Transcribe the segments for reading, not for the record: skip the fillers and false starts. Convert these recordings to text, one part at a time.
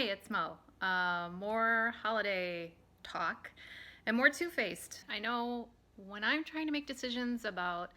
Hey, it's Mo. More holiday talk and more Too Faced. I know when I'm trying to make decisions about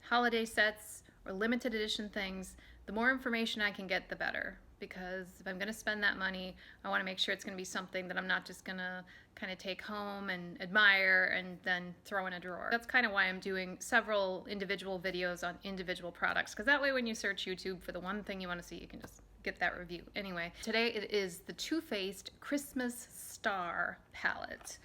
holiday sets or limited edition things, the more information I can get, the better. Because if I'm going to spend that money, I want to make sure it's going to be something that I'm not just going to kind of take home and admire and then throw in a drawer. That's kind of why I'm doing several individual videos on individual products, because that way when you search YouTube for the one thing you want to see, you can just get that review. Anyway, today it is the Too Faced Christmas Star palette.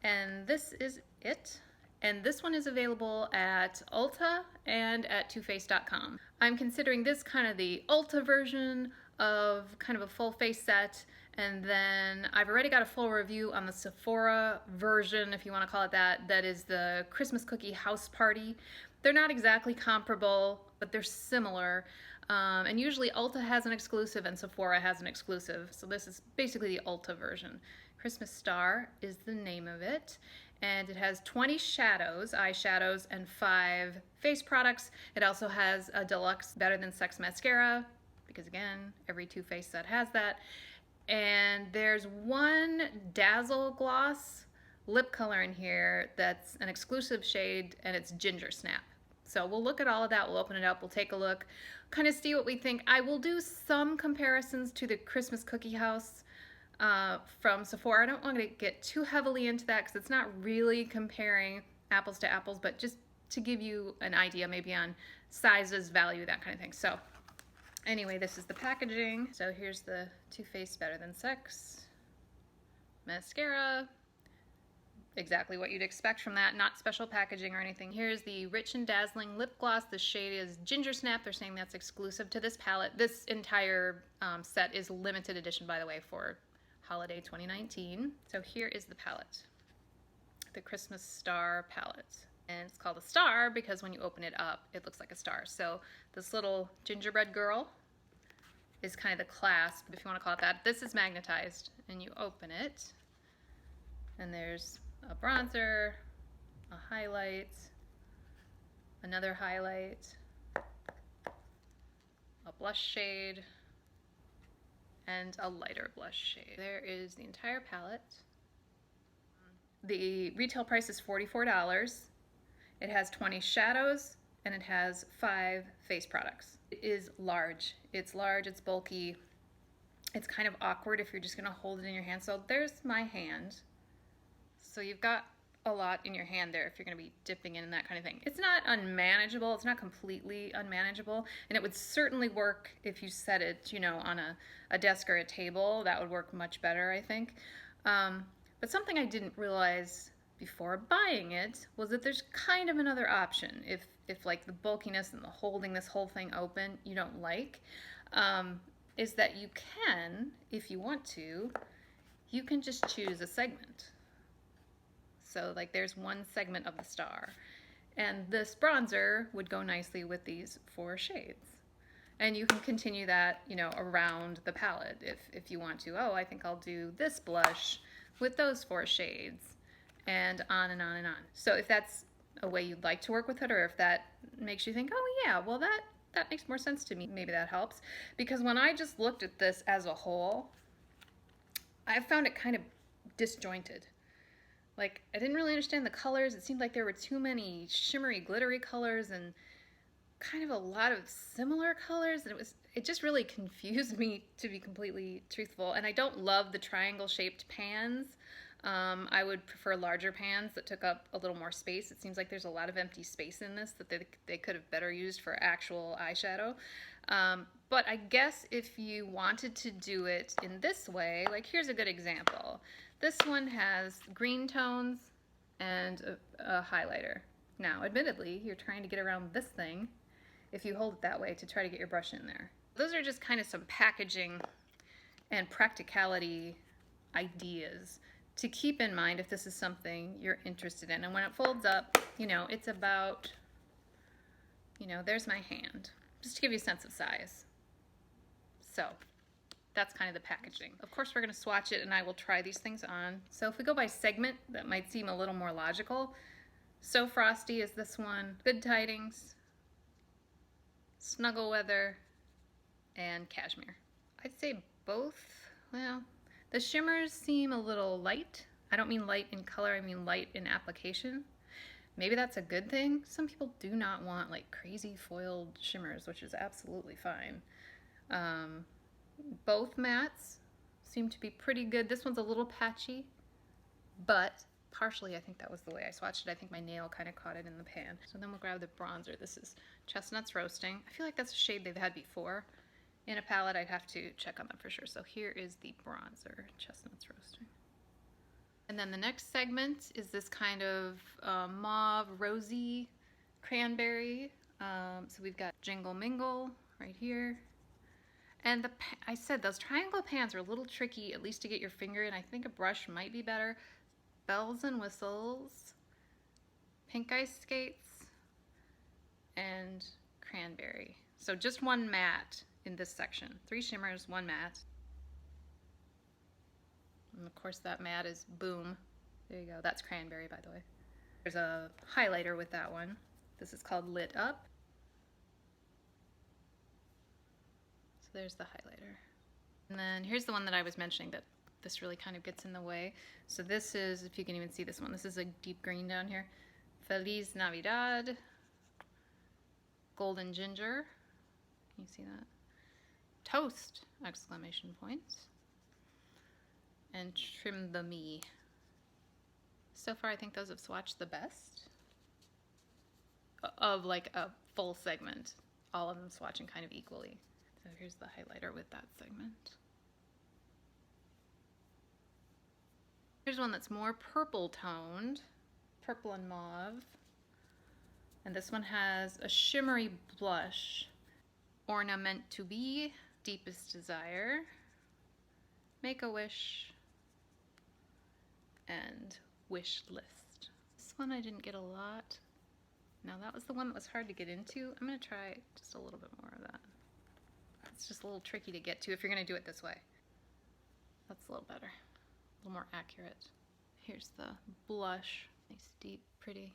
And this is it. And this one is available at Ulta and at TooFaced.com. I'm considering this kind of the Ulta version of kind of a full face set, and then I've already got a full review on the Sephora version, if you want to call it that. That is the Christmas Cookie House Party. They're not exactly comparable, but they're similar. And usually Ulta has an exclusive and Sephora has an exclusive. So this is basically the Ulta version. Christmas Star is the name of it. And it has 20 shadows, eyeshadows, and 5 face products. It also has a deluxe Better Than Sex mascara, because again, every Too Faced set has that. And there's one Dazzle Gloss lip color in here that's an exclusive shade, and it's Ginger Snap. So we'll look at all of that, we'll open it up, we'll take a look, kind of see what we think. I will do some comparisons to the Christmas Cookie House from Sephora. I don't want to get too heavily into that because it's not really comparing apples to apples, but just to give you an idea maybe on sizes, value, that kind of thing. So anyway, this is the packaging. So here's the Too Faced Better Than Sex mascara. Exactly what you'd expect from that, not special packaging or anything. Here's the Rich and Dazzling Lip Gloss. The shade is Ginger Snap. They're saying that's exclusive to this palette. This entire set is limited edition, by the way, for Holiday 2019. So here is the palette, the Christmas Star palette. And it's called a star because when you open it up, it looks like a star. So this little gingerbread girl is kind of the clasp, if you want to call it that. This is magnetized, and you open it, and there's a bronzer, a highlight, another highlight, a blush shade, and a lighter blush shade. There is the entire palette. The retail price is $44. It has 20 shadows and it has 5 face products. It is large. It's large, it's bulky. It's kind of awkward if you're just gonna hold it in your hand. So there's my hand. So you've got a lot in your hand there if you're going to be dipping in and that kind of thing. It's not unmanageable. It's not completely unmanageable. And it would certainly work if you set it, you know, on a desk or a table. That would work much better, I think. But something I didn't realize before buying it was that there's kind of another option. If like the bulkiness and the holding this whole thing open you don't like, is that you can, if you want to, you can just choose a segment. So like there's one segment of the star, and this bronzer would go nicely with these 4 shades. And you can continue that, you know, around the palette if you want to. Oh, I think I'll do this blush with those 4 shades, and on and on and on. So if that's a way you'd like to work with it, or if that makes you think, oh yeah, well that makes more sense to me, maybe that helps. Because when I just looked at this as a whole, I found it kind of disjointed. Like, I didn't really understand the colors. It seemed like there were too many shimmery, glittery colors and kind of a lot of similar colors. And it just really confused me, to be completely truthful. And I don't love the triangle-shaped pans. I would prefer larger pans that took up a little more space. It seems like there's a lot of empty space in this that they could have better used for actual eyeshadow. But I guess if you wanted to do it in this way, like here's a good example. This one has green tones and a highlighter. Now, admittedly, you're trying to get around this thing if you hold it that way to try to get your brush in there. Those are just kind of some packaging and practicality ideas to keep in mind if this is something you're interested in. And when it folds up, you know, it's about, you know, there's my hand, just to give you a sense of size. So that's kind of the packaging. Of course, we're going to swatch it, and I will try these things on. So if we go by segment, that might seem a little more logical. So Frosty is this one, Good Tidings, Snuggle Weather, and Cashmere. I'd say both Well, the shimmers seem a little light. I don't mean light in color, I mean light in application. Maybe that's a good thing. Some people do not want like crazy foiled shimmers, which is absolutely fine. Both mattes seem to be pretty good. This one's a little patchy, but partially I think that was the way I swatched it. I think my nail kind of caught it in the pan. So then we'll grab the bronzer. This is Chestnuts Roasting. I feel like that's a shade they've had before. In a palette, I'd have to check on them for sure. So here is the bronzer, Chestnuts Roasting. And then the next segment is this kind of mauve, rosy cranberry. So we've got Jingle Mingle right here. And I said those triangle pans are a little tricky, at least to get your finger in. I think a brush might be better. Bells and Whistles, Pink Ice Skates, and Cranberry. So just one matte in this section. 3 shimmers, 1 matte. And of course that matte is Boom. There you go. That's Cranberry, by the way. There's a highlighter with that one. This is called Lit Up. So there's the highlighter. And then here's the one that I was mentioning that this really kind of gets in the way. So this is, if you can even see this one, this is a deep green down here. Feliz Navidad. Golden Ginger. Can you see that? Toast! Exclamation points. And Trim the Me. So far I think those have swatched the best of like a full segment. All of them swatching kind of equally. So here's the highlighter with that segment. Here's one that's more purple toned, purple and mauve. And this one has a shimmery blush, Ornament to Be, Deepest Desire, Make a Wish, and Wish List. This one I didn't get a lot. Now that was the one that was hard to get into. I'm gonna try just a little bit more of that. It's just a little tricky to get to if you're gonna do it this way. That's a little better. A little more accurate. Here's the blush. Nice, deep, pretty,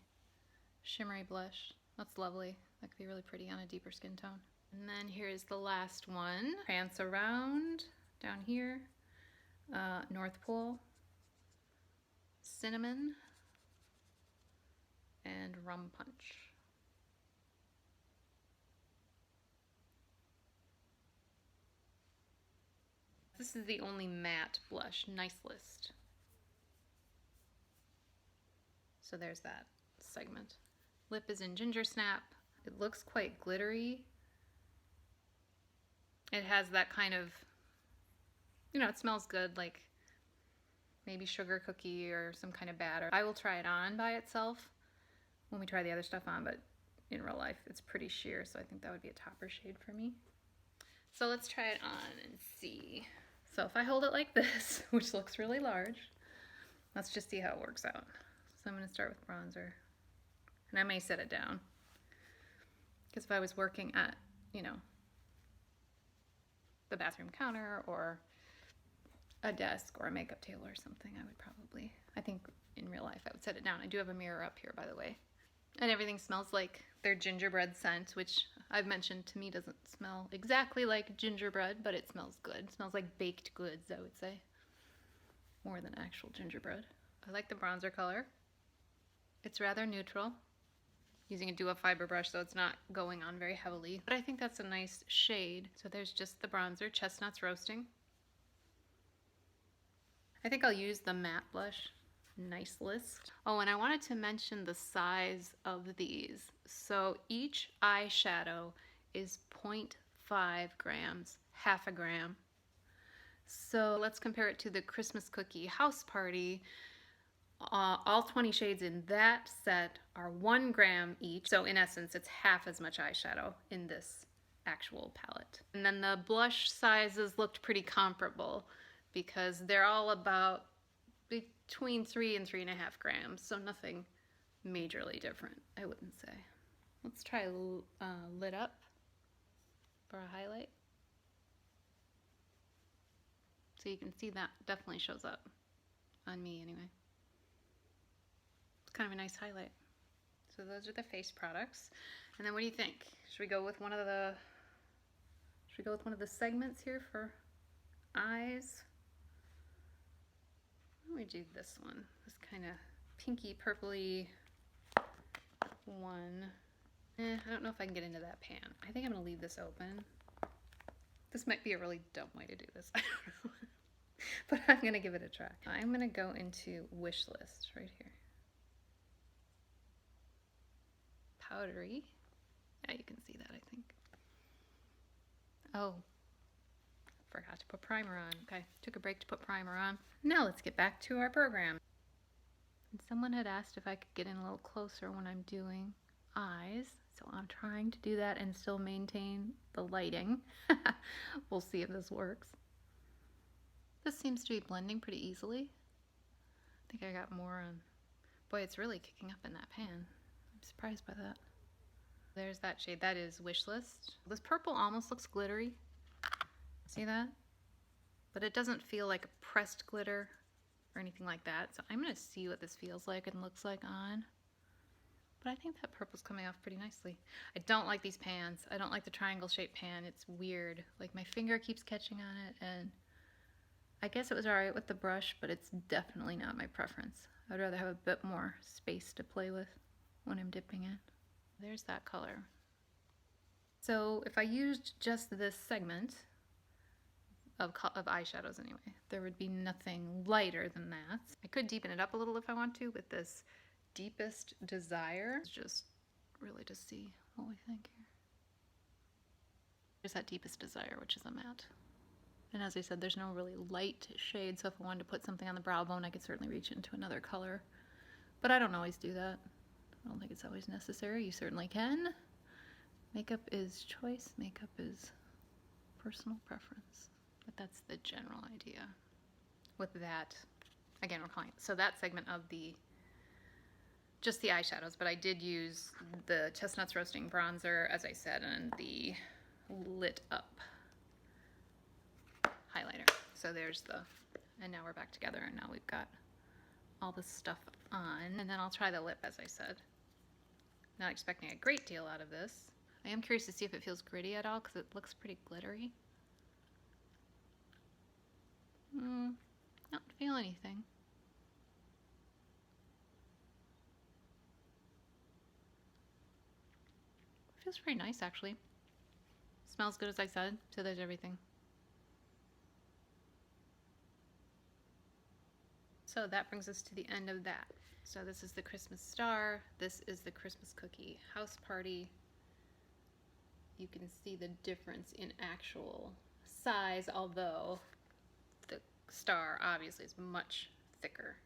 shimmery blush. That's lovely. That could be really pretty on a deeper skin tone. And then here is the last one. Prance Around, down here. North Pole, Cinnamon, and Rum Punch. This is the only matte blush. Nice list. So there's that segment. Lip is in Ginger Snap. It looks quite glittery. It has that kind of, you know, it smells good, like maybe sugar cookie or some kind of batter. I will try it on by itself when we try the other stuff on, but in real life it's pretty sheer, so I think that would be a topper shade for me. So let's try it on and see. So if I hold it like this, which looks really large, let's just see how it works out. So I'm going to start with bronzer. And I may set it down. Because if I was working at, you know, the bathroom counter or a desk or a makeup table or something, I would probably, I think in real life I would set it down. I do have a mirror up here, by the way. And everything smells like their gingerbread scent, which I've mentioned to me doesn't smell exactly like gingerbread, but it smells good. It smells like baked goods, I would say, more than actual gingerbread. I like the bronzer color. It's rather neutral, using a Duo Fiber brush, so it's not going on very heavily. But I think that's a nice shade. So there's just the bronzer, Chestnuts Roasting. I think I'll use the matte blush. Nice list. Oh, and I wanted to mention the size of these. So each eyeshadow is 0.5 grams, half a gram. So let's compare it to the Christmas Cookie House Party. All 20 shades in that set are 1 gram each. So in essence, it's half as much eyeshadow in this actual palette. And then the blush sizes looked pretty comparable because they're all about between 3 and 3.5 grams. So nothing majorly different, I wouldn't say. Let's try Lit Up for a highlight. So you can see that definitely shows up on me anyway. It's kind of a nice highlight. So those are the face products. And then what do you think? Should we go with one of the segments here for eyes? Why don't we do this one? This kind of pinky purpley one. I don't know if I can get into that pan. I think I'm gonna leave this open. This might be a really dumb way to do this. I don't know. But I'm gonna give it a try. I'm gonna go into wish list right here. Powdery. Yeah, you can see that, I think. Oh, forgot to put primer on. Okay, took a break to put primer on. Now let's get back to our program. And someone had asked if I could get in a little closer when I'm doing eyes. So I'm trying to do that and still maintain the lighting. We'll see if this works. This seems to be blending pretty easily. I think I got more on. Boy, it's really kicking up in that pan. I'm surprised by that. There's that shade. That is Wish List. This purple almost looks glittery. See that? But it doesn't feel like a pressed glitter or anything like that. So I'm going to see what this feels like and looks like on. But I think that purple's coming off pretty nicely. I don't like these pans. I don't like the triangle shaped pan. It's weird. Like my finger keeps catching on it, and I guess it was alright with the brush, but it's definitely not my preference. I'd rather have a bit more space to play with when I'm dipping in. There's that color. So if I used just this segment of eyeshadows anyway, there would be nothing lighter than that. I could deepen it up a little if I want to with this Deepest Desire. Just really to see what we think here. There's that Deepest Desire, which is a matte. And as I said, there's no really light shade, so if I wanted to put something on the brow bone, I could certainly reach into another color. But I don't always do that. I don't think it's always necessary. You certainly can. Makeup is choice. Makeup is personal preference. But that's the general idea. With that, again, we're calling it. So that segment of just the eyeshadows, but I did use the Chestnuts Roasting Bronzer, as I said, and the Lit Up highlighter. So there's and now we're back together, and now we've got all this stuff on. And then I'll try the lip, as I said. Not expecting a great deal out of this. I am curious to see if it feels gritty at all, because it looks pretty glittery. Don't feel anything. Feels pretty nice, actually. Smells good, as I said, so there's everything. So that brings us to the end of that. So this is the Christmas Star. This is the Christmas Cookie House Party. You can see the difference in actual size, although the star obviously is much thicker.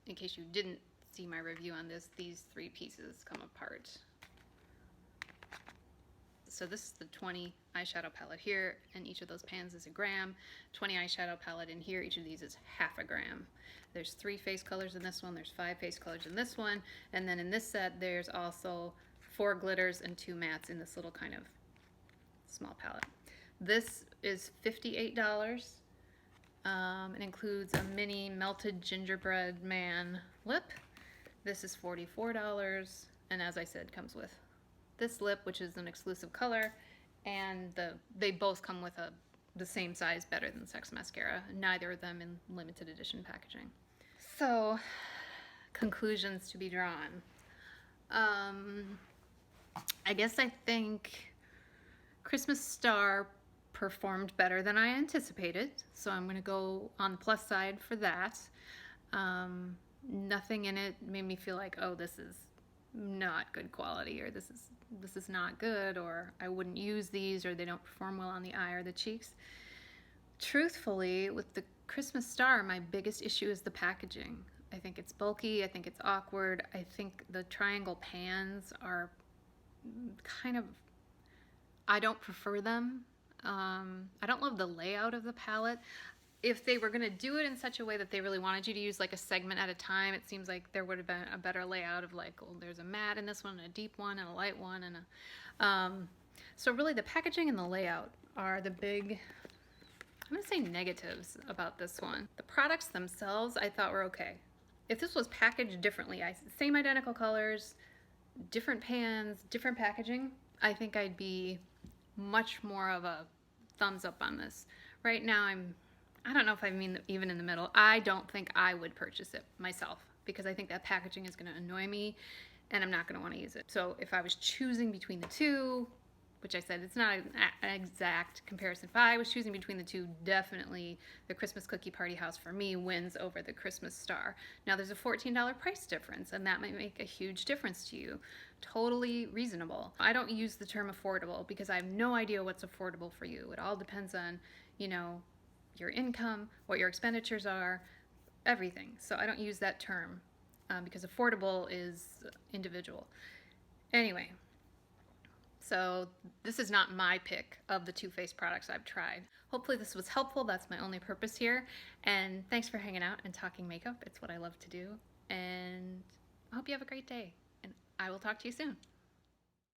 In case you didn't see my review on this, these three pieces come apart. So this is the 20 eyeshadow palette here, and each of those pans is a gram. 20 eyeshadow palette in here, each of these is half a gram. There's 3 face colors in this one, there's 5 face colors in this one, and then in this set there's also 4 glitters and 2 mattes in this little kind of small palette. This is $58. It includes a mini melted gingerbread man lip. This is $44, and as I said, comes with this lip, which is an exclusive color, and they both come with the same size Better Than Sex mascara, neither of them in limited edition packaging. So, conclusions to be drawn. I guess I think Christmas Star performed better than I anticipated, so I'm going to go on the plus side for that. Nothing in it made me feel like, oh, this is not good quality, or this is not good, or I wouldn't use these, or they don't perform well on the eye or the cheeks. Truthfully, with the Christmas Star, my biggest issue is the packaging. I think it's bulky, I think it's awkward, I think the triangle pans are kind of, I don't prefer them. I don't love the layout of the palette. If they were going to do it in such a way that they really wanted you to use like a segment at a time, it seems like there would have been a better layout of like, well, there's a matte in this one, and a deep one, and a light one, and a... So really the packaging and the layout are the big, I'm going to say negatives about this one. The products themselves I thought were okay. If this was packaged differently, same identical colors, different pans, different packaging, I think I'd be much more of a thumbs up on this. Right now I'm I don't know if I mean even in the middle. I don't think I would purchase it myself because I think that packaging is going to annoy me and I'm not going to want to use it. So if I was choosing between the two, which I said it's not an exact comparison, if I was choosing between the two, definitely the Christmas Cookie Party House for me wins over the Christmas Star. Now there's a $14 price difference and that might make a huge difference to you. Totally reasonable. I don't use the term affordable because I have no idea what's affordable for you. It all depends on, you know, your income, what your expenditures are, everything. So I don't use that term because affordable is individual. Anyway, so this is not my pick of the Too Faced products I've tried. Hopefully this was helpful. That's my only purpose here. And thanks for hanging out and talking makeup. It's what I love to do. And I hope you have a great day. And I will talk to you soon.